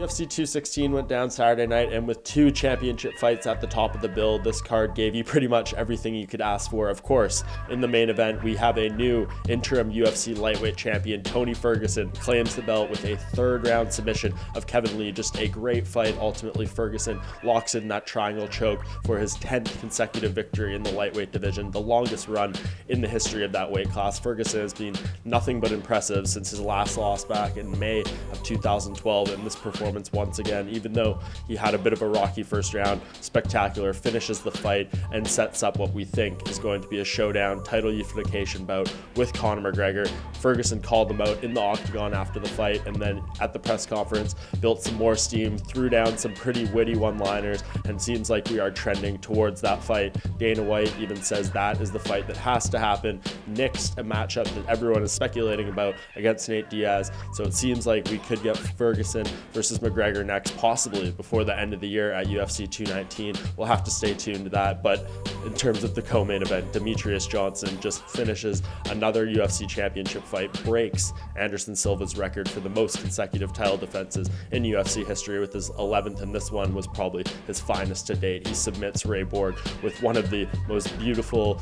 UFC 216 went down Saturday night, and with two championship fights at the top of the bill, this card gave you pretty much everything you could ask for. Of course, in the main event, we have a new interim UFC lightweight champion. Tony Ferguson claims the belt with a third-round submission of Kevin Lee. Just a great fight. Ultimately, Ferguson locks in that triangle choke for his 10th consecutive victory in the lightweight division, the longest run in the history of that weight class. Ferguson has been nothing but impressive since his last loss back in May of 2012, and this performance once again, even though he had a bit of a rocky first round, spectacular, finishes the fight and sets up what we think is going to be a showdown title unification bout with Conor McGregor. Ferguson called him out in the octagon after the fight, and then at the press conference built some more steam, threw down some pretty witty one-liners, and seems like we are trending towards that fight. Dana White even says that is the fight that has to happen. Nixed a matchup that everyone is speculating about against Nate Diaz, so it seems like we could get Ferguson versus McGregor next, possibly before the end of the year at UFC 219. We'll have to stay tuned to that. But in terms of the co-main event, Demetrius Johnson just finishes another UFC championship fight, breaks Anderson Silva's record for the most consecutive title defenses in UFC history with his 11th, and this one was probably his finest to date. He submits Ray Borg with one of the most beautiful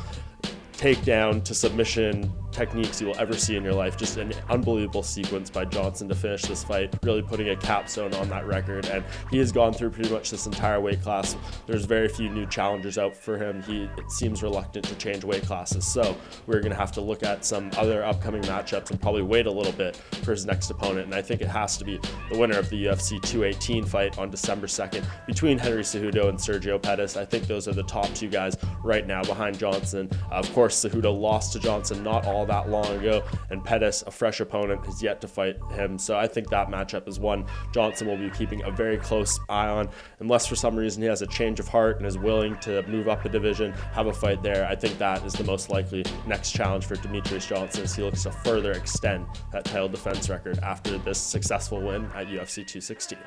takedown to submission techniques you will ever see in your life. Just an unbelievable sequence by Johnson to finish this fight, really putting a capstone on that record. And he has gone through pretty much this entire weight class. There's very few new challengers out for him. He seems reluctant to change weight classes, so we're going to have to look at some other upcoming matchups and probably wait a little bit for his next opponent. And I think it has to be the winner of the UFC 218 fight on December 2nd between Henry Cejudo and Sergio Pettis. I think those are the top two guys right now behind Johnson. Of course, Cejudo lost to Johnson not all that long ago, and Pettis, a fresh opponent, has yet to fight him. So I think that matchup is one Johnson will be keeping a very close eye on, unless for some reason he has a change of heart and is willing to move up a division, have a fight there. I think that is the most likely next challenge for Demetrius Johnson, as he looks to further extend that title defense record after this successful win at UFC 216.